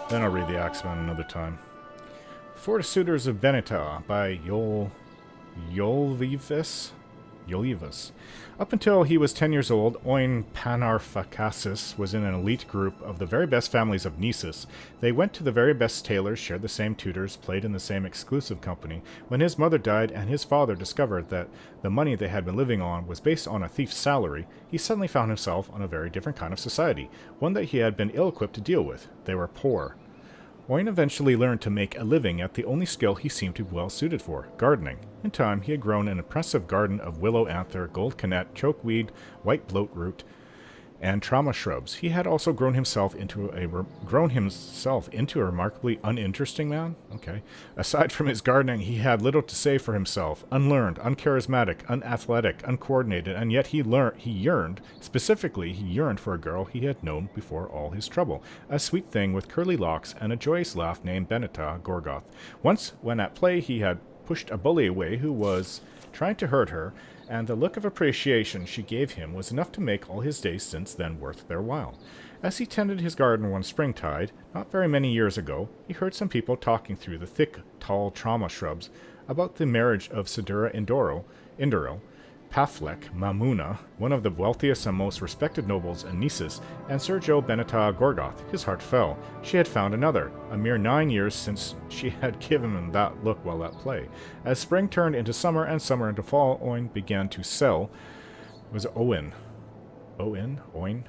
Then I'll read the Axeman another time. For the Suitors of Benitah by Iolivus. Up until he was 10 years old, Oin Panarphacasis was in an elite group of the very best families of Nisus. They went to the very best tailors, shared the same tutors, played in the same exclusive company. When his mother died and his father discovered that the money they had been living on was based on a thief's salary, he suddenly found himself on a very different kind of society, one that he had been ill-equipped to deal with. They were poor. Oin eventually learned to make a living at the only skill he seemed to be well suited for, gardening. In time, he had grown an impressive garden of willow anther, gold kennet, chokeweed, white bloatroot, and trauma shrubs. He had also grown himself into a remarkably uninteresting man. Okay. Aside from his gardening, he had little to say for himself. Unlearned, uncharismatic, unathletic, uncoordinated, and yet he yearned for a girl he had known before all his trouble. A sweet thing with curly locks and a joyous laugh named Benitah Gorgoth. Once, when at play, he had pushed a bully away who was trying to hurt her, and the look of appreciation she gave him was enough to make all his days since then worth their while. As he tended his garden one springtide, not very many years ago, he heard some people talking through the thick, tall trauma shrubs about the marriage of Sidura Indoril, Paflek Mamuna, one of the wealthiest and most respected nobles in Nisus, and Sergio Benitah Gorgoth. His heart fell. She had found another, a mere 9 years since she had given him that look while at play. As spring turned into summer and summer into fall, Oin began to sell. Was it Owen? Owen? Oin?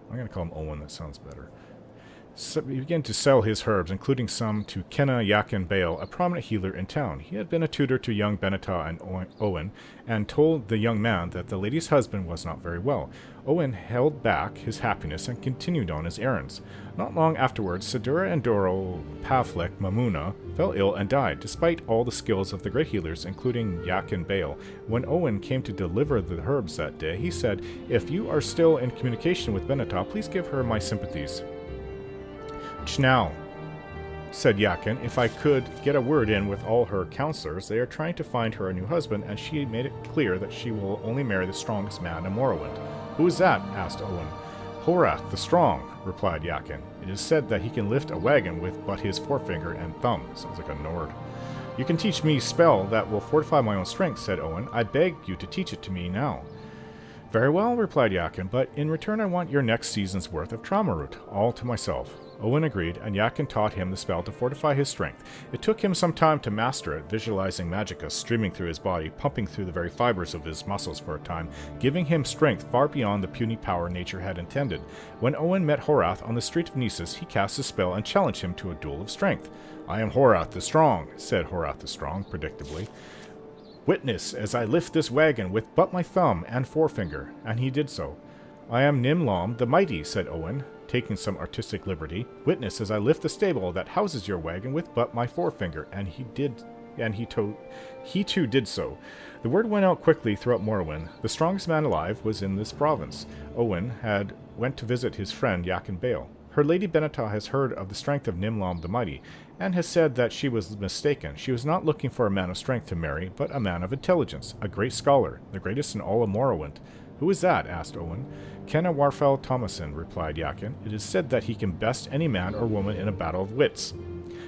I'm going to call him Owen, that sounds better. So he began to sell his herbs, including some to Kenna Yakin Bale, a prominent healer in town. He had been a tutor to young Benitah and Owen, and told the young man that the lady's husband was not very well. Owen held back his happiness and continued on his errands. Not long afterwards, Sidura and Doro Pavlek Mamuna fell ill and died, despite all the skills of the great healers, including Yakin Bale. When Owen came to deliver the herbs that day, he said, "If you are still in communication with Benitah, please give her my sympathies." "Now," said Yakin, "if I could get a word in with all her counselors, they are trying to find her a new husband, and she made it clear that she will only marry the strongest man in Morrowind." "Who is that?" asked Owen. "Horath the Strong," replied Yakin. "It is said that he can lift a wagon with but his forefinger and thumb." Sounds like a Nord. "You can teach me a spell that will fortify my own strength," said Owen. "I beg you to teach it to me now." "Very well," replied Yakin, "but in return I want your next season's worth of trauma root, all to myself." Owen agreed, and Yakin taught him the spell to fortify his strength. It took him some time to master it, visualizing magicka streaming through his body, pumping through the very fibers of his muscles for a time, giving him strength far beyond the puny power nature had intended. When Owen met Horath on the street of Nisus, he cast a spell and challenged him to a duel of strength. "I am Horath the Strong," said Horath the Strong, predictably. "Witness as I lift this wagon with but my thumb and forefinger," and he did so. "I am Nimlom the Mighty," said Owen, taking some artistic liberty. "Witness as I lift the stable that houses your wagon with but my forefinger," and he too did so. The word went out quickly throughout Morrowind. The strongest man alive was in this province. Owen had went to visit his friend Yakin Bale. Her lady Benitah has heard of the strength of Nimlom the Mighty, and has said that she was mistaken. She was not looking for a man of strength to marry, but a man of intelligence, a great scholar, the greatest in all of Morrowind. "Who is that?" asked Owen. "Kenna Warfel Thomason," replied Yakin. "It is said that he can best any man or woman in a battle of wits."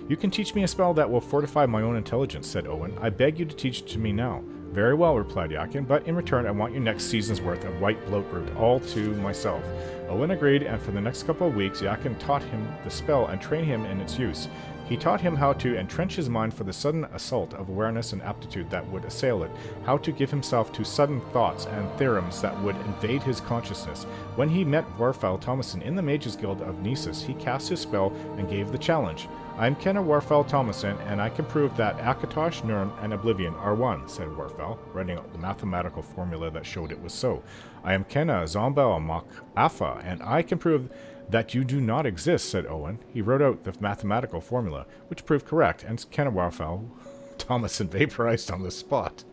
"You can teach me a spell that will fortify my own intelligence," said Owen. "I beg you to teach it to me now." "Very well," replied Yakin, "but in return I want your next season's worth of white bloatroot, all to myself." Owen agreed, and for the next couple of weeks Yakin taught him the spell and trained him in its use. He taught him how to entrench his mind for the sudden assault of awareness and aptitude that would assail it, how to give himself to sudden thoughts and theorems that would invade his consciousness. When he met Warfel Thomason in the Mages Guild of Nisus, he cast his spell and gave the challenge. "I am Kenna Warfel Thomason, and I can prove that Akatosh, Nirn, and Oblivion are one," said Warfel, writing out the mathematical formula that showed it was so. "I am Kenna Zombel Mach Afa, and I can prove that you do not exist," said Owen. He wrote out the mathematical formula, which proved correct, and Kenna Warfel Thomason vaporized on the spot.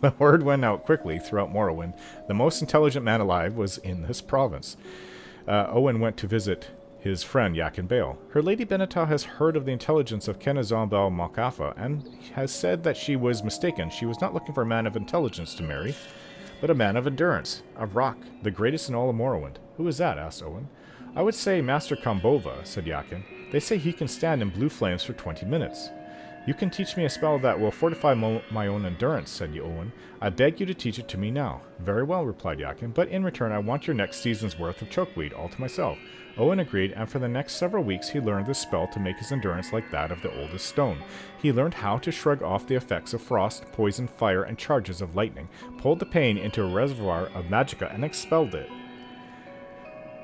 The word went out quickly throughout Morrowind. The most intelligent man alive was in this province. Owen went to visit his friend Yakin Bale. Her lady Benitah has heard of the intelligence of Kenna Zombel Makafa, and has said that she was mistaken. She was not looking for a man of intelligence to marry, but a man of endurance, a rock, the greatest in all of Morrowind. "Who is that?" asked Owen. "I would say Master Kambova," said Yakin. They say he can stand in blue flames for 20 minutes. You can teach me a spell that will fortify my own endurance, said Owen. I beg you to teach it to me now. Very well, replied Yakin, but in return I want your next season's worth of chokeweed all to myself. Owen agreed, and for the next several weeks he learned this spell to make his endurance like that of the oldest stone. He learned how to shrug off the effects of frost, poison, fire, and charges of lightning, pulled the pain into a reservoir of magicka, and expelled it.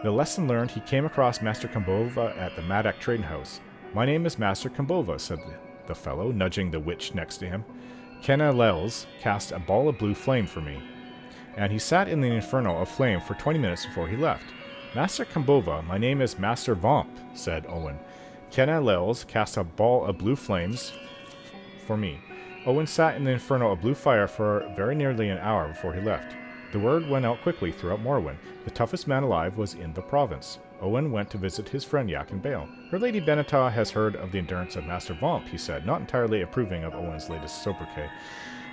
The lesson learned, he came across Master Kambova at the Madak trading house. My name is Master Kambova, said the fellow, nudging the witch next to him. Kenna Lels cast a ball of blue flame for me, and he sat in the inferno of flame for 20 minutes before he left. Master Kambova, my name is Master Vomp, said Owen. Kenna Lels cast a ball of blue flames for me. Owen sat in the inferno of blue fire for very nearly an hour before he left. The word went out quickly throughout Morrowind. The toughest man alive was in the province. Owen went to visit his friend Yakin Bale. Her Lady Benitah has heard of the endurance of Master Vomp, he said, not entirely approving of Owen's latest sobriquet,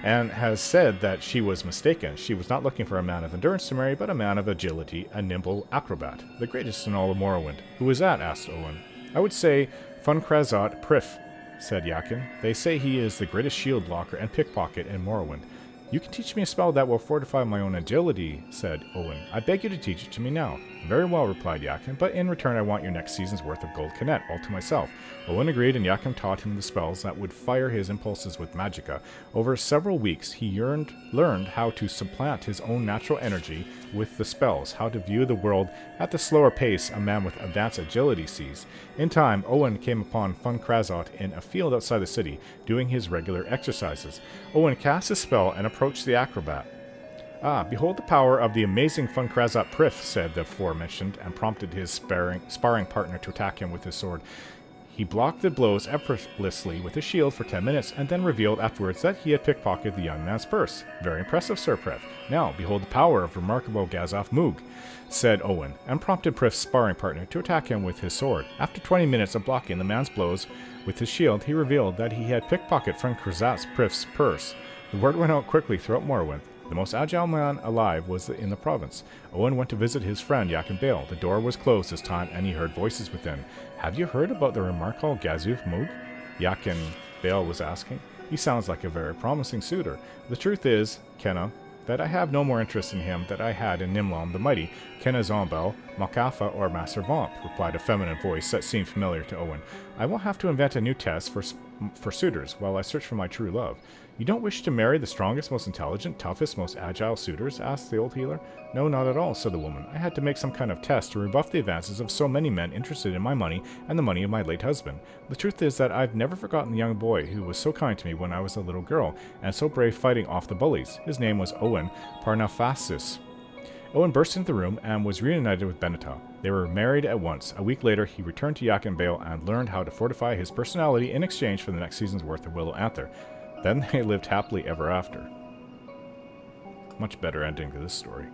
and has said that she was mistaken. She was not looking for a man of endurance to marry, but a man of agility, a nimble acrobat, the greatest in all of Morrowind. Who is that? Asked Owen. I would say Funkrazot Prif, said Yakin. They say he is the greatest shield blocker and pickpocket in Morrowind. You can teach me a spell that will fortify my own agility, said Owen. I beg you to teach it to me now. Very well, replied Yakin, but in return I want your next season's worth of gold kennet, all to myself. Owen agreed, and Yakin taught him the spells that would fire his impulses with magicka. Over several weeks he learned how to supplant his own natural energy with the spells, how to view the world at the slower pace a man with advanced agility sees. In time, Owen came upon Funkrazot in a field outside the city, doing his regular exercises. Owen cast a spell and approached the acrobat. Ah, behold the power of the amazing Funkrazot Prif, said the aforementioned, and prompted his sparring partner to attack him with his sword. He blocked the blows effortlessly with his shield for 10 minutes, and then revealed afterwards that he had pickpocketed the young man's purse. Very impressive, Sir Prif. Now, behold the power of remarkable Gazaf Moog, said Owen, and prompted Prif's sparring partner to attack him with his sword. After 20 minutes of blocking the man's blows with his shield, he revealed that he had pickpocketed Funkrazot Prif's purse. The word went out quickly throughout Morrowind. The most agile man alive was in the province. Owen went to visit his friend Yakin Bale. The door was closed this time, and he heard voices within. Have you heard about the remarkable Gazuf Moog? Yakin Bale was asking. He sounds like a very promising suitor. The truth is, Kenna, that I have no more interest in him than I had in Nimlom the Mighty, Kenna Zombel, Malkafa, or Master Vomp, replied a feminine voice that seemed familiar to Owen. I will have to invent a new test for suitors while I search for my true love. You don't wish to marry the strongest, most intelligent, toughest, most agile suitors? Asked the old healer. No, not at all, said the woman. I had to make some kind of test to rebuff the advances of so many men interested in my money and the money of my late husband. The truth is that I've never forgotten the young boy who was so kind to me when I was a little girl, and so brave fighting off the bullies. His name was Owen Parnaphasis. Owen burst into the room and was reunited with Benitah. They were married at once. A week later, he returned to Yakin Bale and learned how to fortify his personality in exchange for the next season's worth of Willow Anther. Then they lived happily ever after. Much better ending to this story.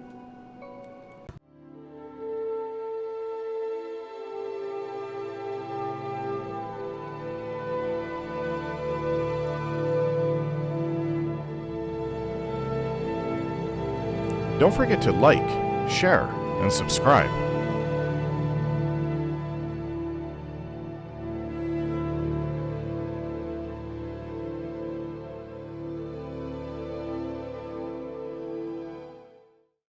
Don't forget to like, share, and subscribe.